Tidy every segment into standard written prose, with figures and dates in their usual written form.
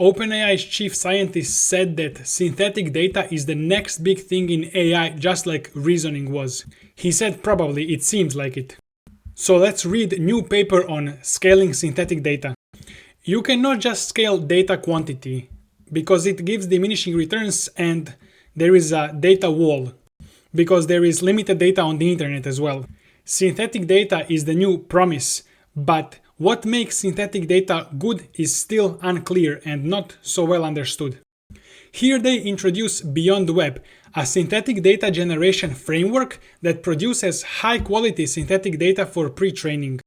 OpenAI's chief scientist said that synthetic data is the next big thing in AI, just like reasoning was. He said probably, it seems like it. So let's read a new paper on scaling synthetic data. You cannot just scale data quantity because it gives diminishing returns, and there is a data wall because there is limited data on the internet as well. Synthetic data is the new promise, but what makes synthetic data good is still unclear and not so well understood. Here they introduce Beyond Web, a synthetic data generation framework that produces high-quality synthetic data for pre-training.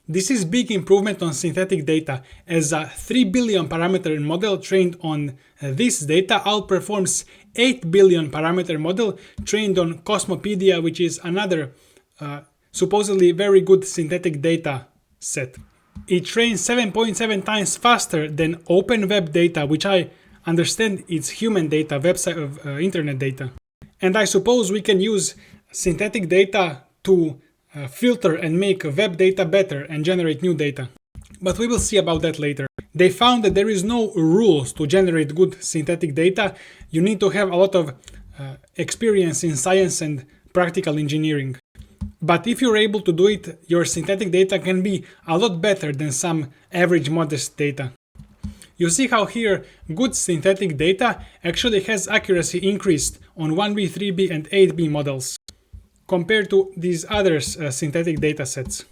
This is big improvement on synthetic data, as a 3 billion parameter model trained on this data outperforms 8 billion parameter model trained on Cosmopedia, which is another supposedly very good synthetic data set. It trains 7.7 times faster than OpenWeb data, which I understand it's human data, website internet data. And I suppose we can use synthetic data to filter and make web data better and generate new data. But we will see about that later. They found that there is no rules to generate good synthetic data. You need to have a lot of experience in science and practical engineering. But if you're able to do it, your synthetic data can be a lot better than some average modest data. You see how here good synthetic data actually has accuracy increased on 1B, 3B and 8B models compared to these other synthetic data sets.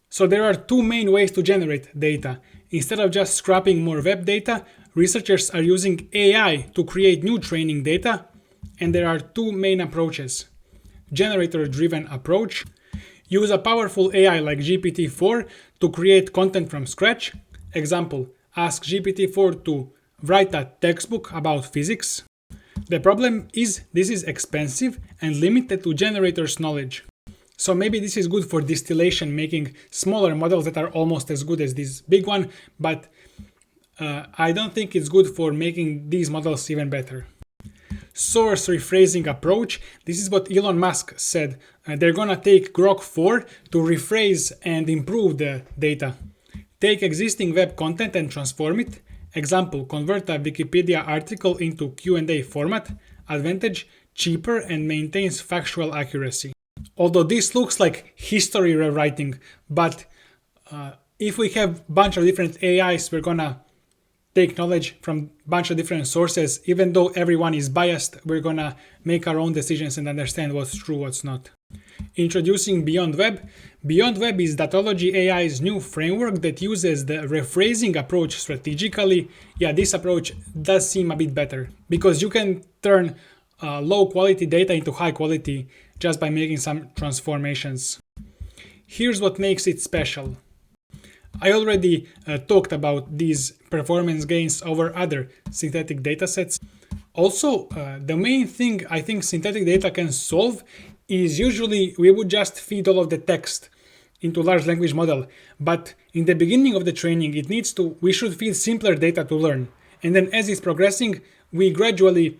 So there are two main ways to generate data. Instead of just scrapping more web data, researchers are using AI to create new training data, and there are two main approaches. Generator-driven approach. Use a powerful AI like GPT-4 to create content from scratch. Example, ask GPT-4 to write a textbook about physics. The problem is this is expensive and limited to generator's knowledge. So maybe this is good for distillation, making smaller models that are almost as good as this big one, but I don't think it's good for making these models even better. Source rephrasing approach. This is what Elon Musk said. They're gonna take Grok 4 to rephrase and improve the data. Take existing web content and transform it. Example, convert a Wikipedia article into Q&A format. Advantage, cheaper and maintains factual accuracy. Although this looks like history rewriting, but if we have a bunch of different AIs, we're gonna take knowledge from a bunch of different sources. Even though everyone is biased, we're gonna make our own decisions and understand what's true, what's not. Introducing Beyond Web. Beyond Web is Datology AI's new framework that uses the rephrasing approach strategically. Yeah, this approach does seem a bit better because you can turn low quality data into high quality just by making some transformations. Here's what makes it special. I already talked about these performance gains over other synthetic datasets. Also, the main thing I think synthetic data can solve is usually we would just feed all of the text into large language model, but in the beginning of the training we should feed simpler data to learn, and then as it's progressing we gradually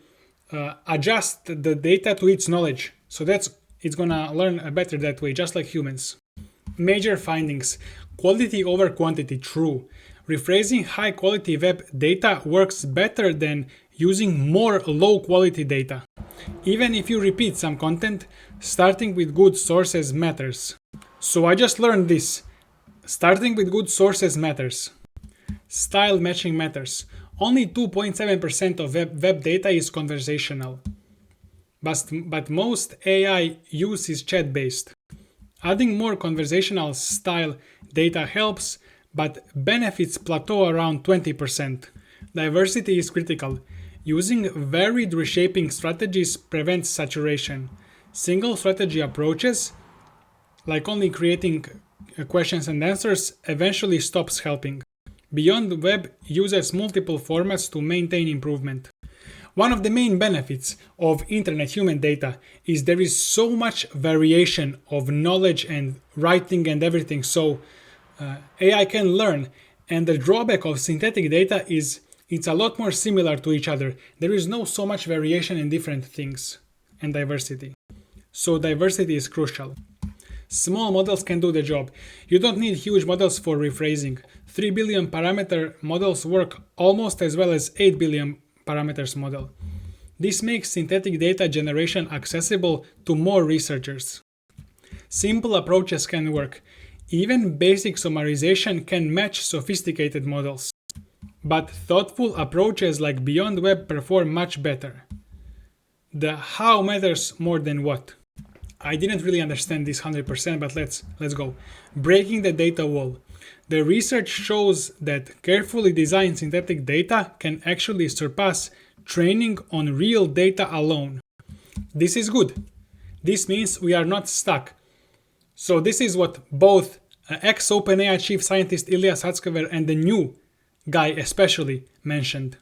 adjust the data to its knowledge, so it's gonna learn better that way, just like humans. Major findings. Quality over quantity, true. Rephrasing high quality web data works better than using more low quality data. Even if you repeat some content, starting with good sources matters. So I just learned this. Starting with good sources matters. Style matching matters. Only 2.7% of web data is conversational. But most AI use is chat-based. Adding more conversational style data helps, but benefits plateau around 20%. Diversity is critical. Using varied reshaping strategies prevents saturation. Single strategy approaches, like only creating questions and answers, eventually stops helping. Beyond Web uses multiple formats to maintain improvement. One of the main benefits of internet human data is there is so much variation of knowledge and writing and everything, so AI can learn. And the drawback of synthetic data is it's a lot more similar to each other. There is no so much variation in different things and diversity. So diversity is crucial. Small models can do the job. You don't need huge models for rephrasing. 3 billion parameter models work almost as well as 8 billion parameters model. This makes synthetic data generation accessible to more researchers. Simple approaches can work. Even basic summarization can match sophisticated models. But thoughtful approaches like Beyond Web perform much better. The how matters more than what. I didn't really understand this 100%, but let's go. Breaking the data wall. The research shows that carefully designed synthetic data can actually surpass training on real data alone. This is good. This means we are not stuck. So this is what both ex-OpenAI chief scientist Ilya Sutskever and the new guy especially mentioned.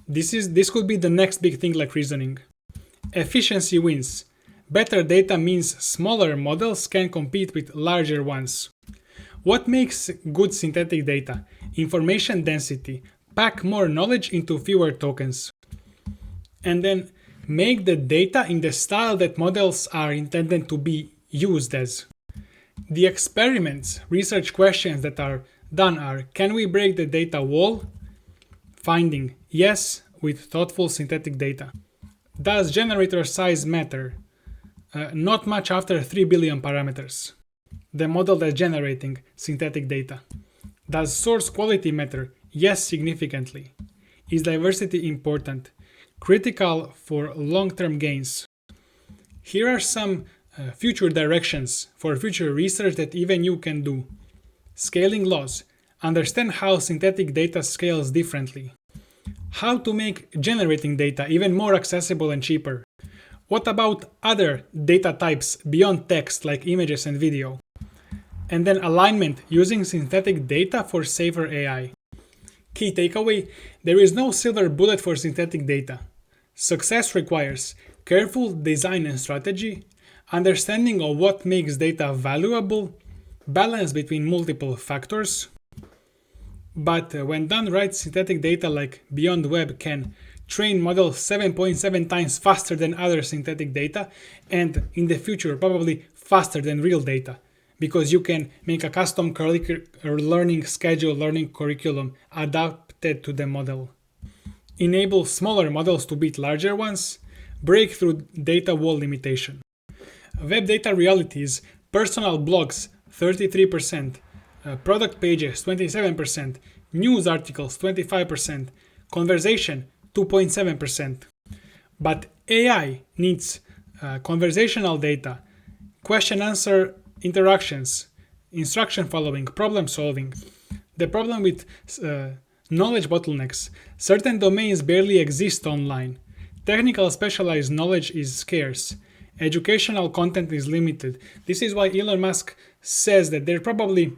This could be the next big thing like reasoning. Efficiency wins. Better data means smaller models can compete with larger ones. What makes good synthetic data? Information density. Pack more knowledge into fewer tokens. And then make the data in the style that models are intended to be used as. The experiments, research questions that are done are: can we break the data wall? Finding: yes, with thoughtful synthetic data. Does generator size matter? Not much after 3 billion parameters. The model that's generating synthetic data. Does source quality matter? Yes, significantly. Is diversity important? Critical for long-term gains. Here are some future directions for future research that even you can do. Scaling laws. Understand how synthetic data scales differently. How to make generating data even more accessible and cheaper. What about other data types beyond text like images and video? And then alignment using synthetic data for safer AI. Key takeaway: there is no silver bullet for synthetic data. Success requires careful design and strategy, understanding of what makes data valuable, balance between multiple factors. But when done right, synthetic data like Beyond Web can train models 7.7 times faster than other synthetic data, and in the future probably faster than real data, because you can make a custom learning schedule, learning curriculum adapted to the model. Enable smaller models to beat larger ones. Break through data wall limitation. Web data realities: personal blogs 33%, product pages 27%, news articles 25%, conversation 2.7%. But AI needs conversational data, question-answer interactions, instruction following, problem solving. The problem with knowledge bottlenecks: certain domains barely exist online. Technical specialized knowledge is scarce. Educational content is limited. This is why Elon Musk says that they're probably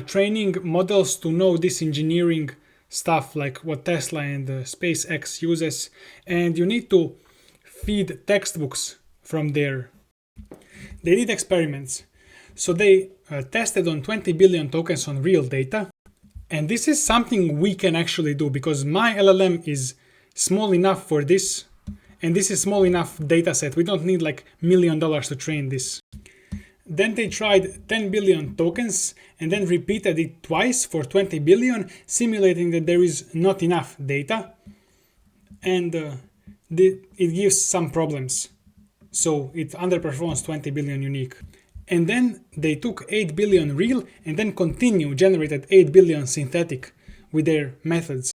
training models to know this engineering stuff like what Tesla and SpaceX uses, and you need to feed textbooks from there. They did experiments. So they tested on 20 billion tokens on real data, and this is something we can actually do because my LLM is small enough for this, and this is small enough data set. We don't need like $1 million to train this. Then they tried 10 billion tokens and then repeated it twice for 20 billion, simulating that there is not enough data, and it gives some problems. So it underperforms 20 billion unique. And then they took 8 billion real and then generated 8 billion synthetic with their methods.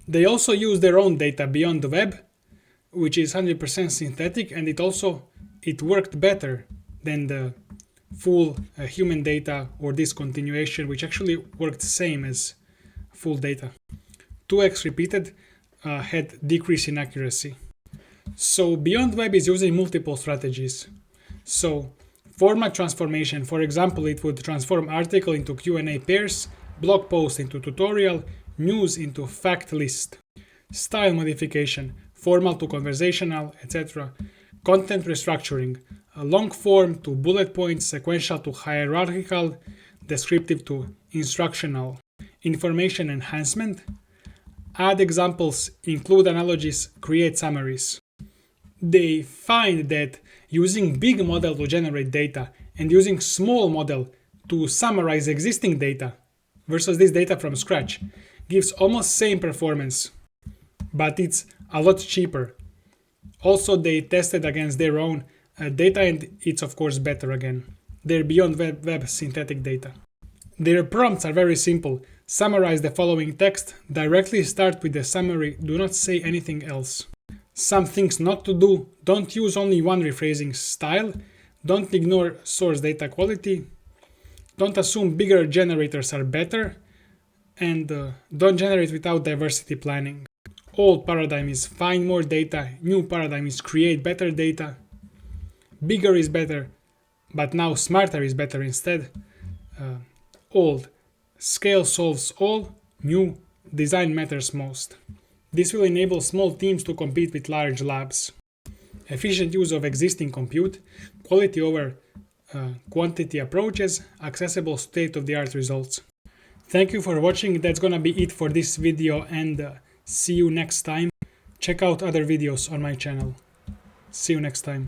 They also use their own data beyond the web, which is 100% synthetic, and it worked better than the full human data or discontinuation, which actually worked the same as full data. 2x repeated had decrease in accuracy. So Beyond Web is using multiple strategies. So format transformation, for example, it would transform article into Q&A pairs, blog post into tutorial, news into fact list. Style modification, formal to conversational, etc. Content restructuring, long form to bullet points, sequential to hierarchical, descriptive to instructional. Information enhancement, add examples, include analogies, create summaries. They find that using big model to generate data and using small model to summarize existing data versus this data from scratch gives almost same performance, but it's a lot cheaper. Also, they tested against their own data, and it's of course better again. They're beyond web synthetic data. Their prompts are very simple. Summarize the following text, directly start with the summary, do not say anything else. Some things not to do: don't use only one rephrasing style, don't ignore source data quality, don't assume bigger generators are better, and don't generate without diversity planning. Old paradigm is find more data, new paradigm is create better data. Bigger is better, but now smarter is better instead. Old, scale solves all, new, design matters most. This will enable small teams to compete with large labs. Efficient use of existing compute, quality over quantity approaches, accessible state-of-the-art results. Thank you for watching. That's gonna be it for this video, and see you next time. Check out other videos on my channel. See you next time.